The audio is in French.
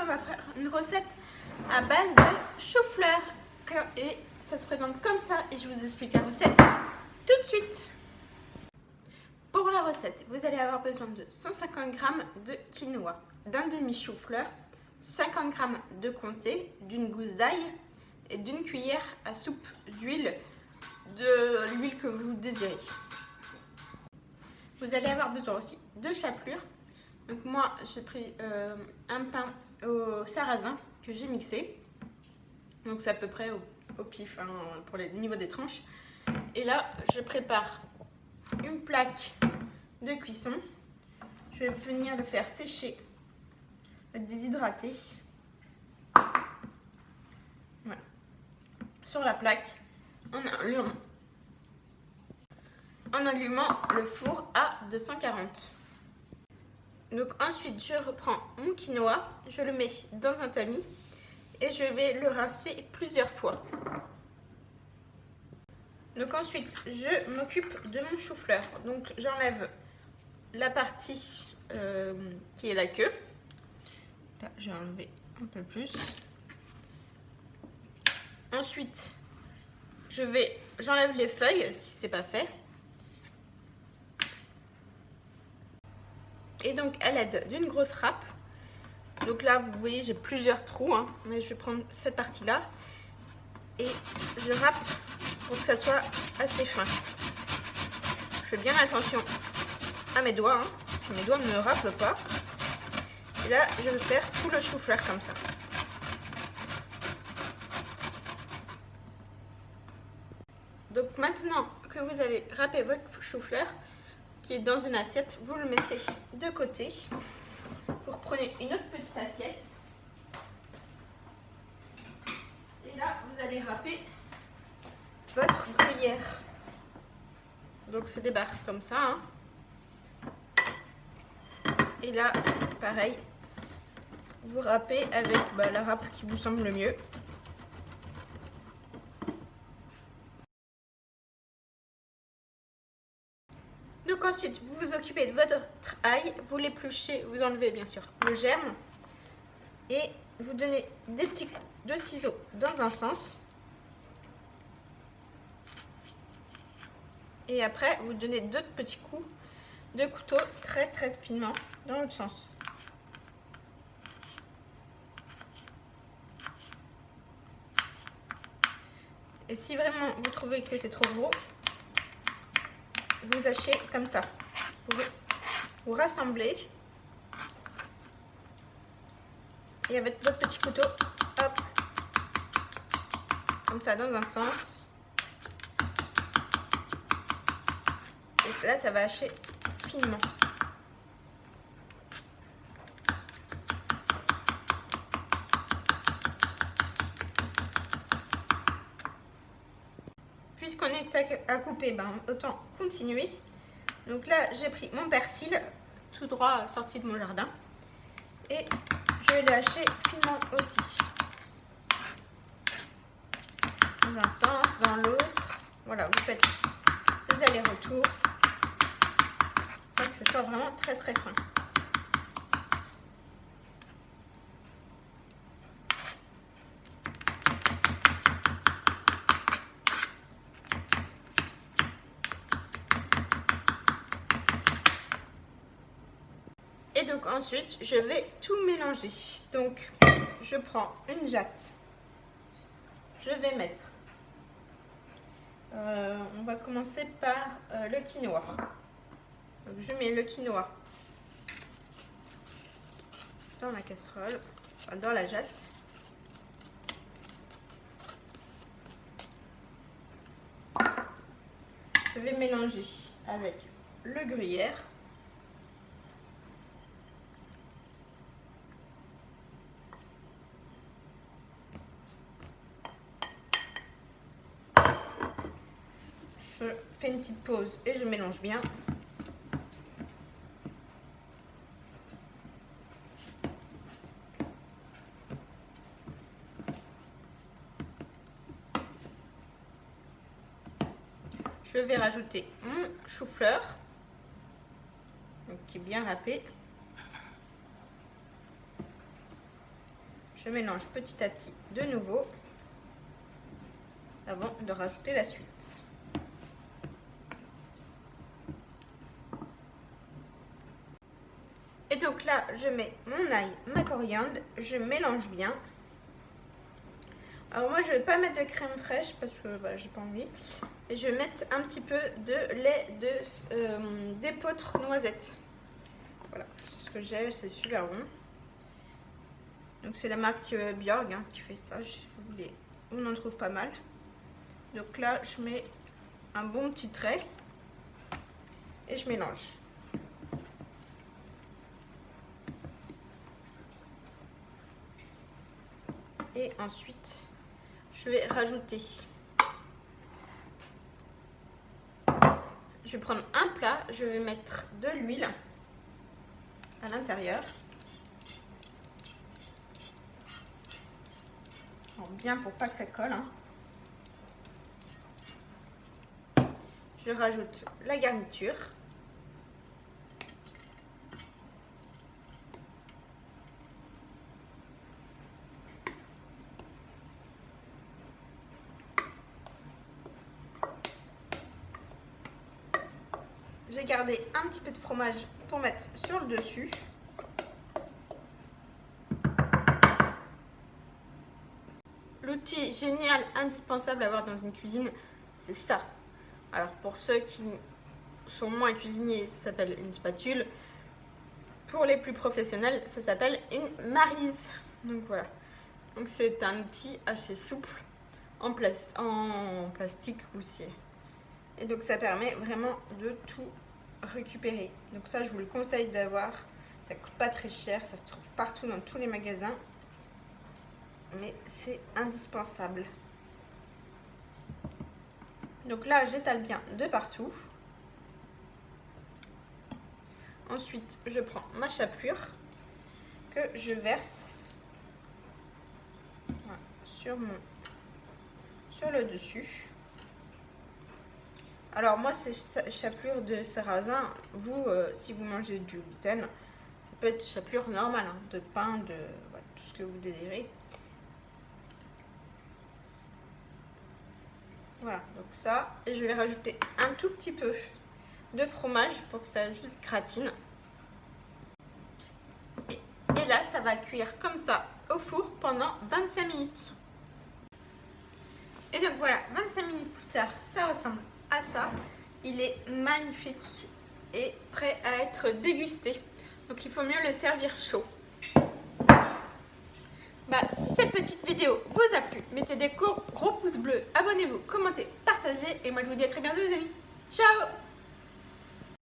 on va faire une recette à base de chou-fleur. Et ça se présente comme ça et je vous explique la recette tout de suite. Pour la recette, vous allez avoir besoin de 150 g de quinoa, d'un demi-chou-fleur, 50 g de comté, d'une gousse d'ail et d'une cuillère à soupe d'huile, de l'huile que vous désirez. Vous allez avoir besoin aussi de chapelure. Donc moi j'ai pris un pain au sarrasin que j'ai mixé. Donc c'est à peu près au pif hein, pour le niveau des tranches. Et là je prépare une plaque de cuisson. Je vais venir le faire sécher, le déshydrater. Voilà. Sur la plaque en allumant le four à 240. Donc ensuite je reprends mon quinoa, je le mets dans un tamis et je vais le rincer plusieurs fois. Donc ensuite je m'occupe de mon chou-fleur. Donc j'enlève la partie qui est la queue. Là j'ai enlevé un peu plus. Ensuite j'enlève les feuilles si c'est pas fait. Et donc à l'aide d'une grosse râpe, donc là vous voyez j'ai plusieurs trous hein, mais je vais prendre cette partie là et je râpe pour que ça soit assez fin. Je fais bien attention à mes doigts, hein, que mes doigts ne me râpent pas. Et là je vais faire tout le chou-fleur comme ça. Donc maintenant que vous avez râpé votre chou-fleur qui est dans une assiette, vous le mettez de côté. Vous reprenez une autre petite assiette. Et là, vous allez râper votre gruyère. Donc c'est des barres comme ça. Hein. Et là, pareil, vous râpez avec la râpe qui vous semble le mieux. Donc ensuite, vous vous occupez de votre ail, vous l'épluchez, vous enlevez bien sûr le germe et vous donnez des petits coups de ciseaux dans un sens. Et après, vous donnez d'autres petits coups de couteau très finement dans l'autre sens. Et si vraiment vous trouvez que c'est trop gros, vous hachez comme ça. Vous rassemblez. Et avec votre petit couteau, hop, comme ça dans un sens. Et là, ça va hacher finement. Puisqu'on est à couper, autant continuer. Donc là, j'ai pris mon persil, tout droit sorti de mon jardin. Et je vais le hacher finement aussi. Dans un sens, dans l'autre. Voilà, vous faites des allers-retours. Il faut que ce soit vraiment très fin. Et donc ensuite, je vais tout mélanger. Donc, je prends une jatte. Je vais mettre, on va commencer par le quinoa. Donc, je mets le quinoa dans la casserole, dans la jatte. Je vais mélanger avec le gruyère. Je fais une petite pause et je mélange bien. Je vais rajouter mon chou-fleur, qui est bien râpé. je mélange petit à petit de nouveau avant de rajouter la suite. Et donc là, je mets mon ail, ma coriandre, je mélange bien. Alors moi, je ne vais pas mettre de crème fraîche parce que j'ai pas envie. Et je vais mettre un petit peu de lait d'épeautre noisette. Voilà, c'est ce que j'ai, c'est super bon. Donc c'est la marque Björg qui fait ça, on en trouve pas mal. Donc là, je mets un bon petit trait et je mélange. Et ensuite, je vais rajouter. Je vais prendre un plat, je vais mettre de l'huile à l'intérieur. Bien pour pas que ça colle. Je rajoute la garniture. J'ai gardé un petit peu de fromage pour mettre sur le dessus. L'outil génial, indispensable à avoir dans une cuisine, c'est ça. Alors pour ceux qui sont moins cuisiniers, ça s'appelle une spatule. Pour les plus professionnels, ça s'appelle une maryse. Donc voilà. Donc c'est un outil assez souple en plastique aussi. Et donc ça permet vraiment de tout récupérer. Donc ça, je vous le conseille d'avoir. Ça coûte pas très cher, ça se trouve partout dans tous les magasins. Mais c'est indispensable. Donc là, j'étale bien de partout. Ensuite, je prends ma chapelure que je verse sur le dessus. Alors moi, c'est chapelure de sarrasin. Vous, si vous mangez du gluten, ça peut être chapelure normale, de pain, de tout ce que vous désirez. Voilà, donc ça, et je vais rajouter un tout petit peu de fromage pour que ça juste gratine. Et là, ça va cuire comme ça au four pendant 25 minutes. Et donc voilà, 25 minutes plus tard, ça ressemble à ça. Il est magnifique et prêt à être dégusté. Donc il faut mieux le servir chaud. Si cette petite vidéo vous a plu, mettez des gros pouces bleus, abonnez-vous, commentez, partagez et moi je vous dis à très bientôt les amis. Ciao!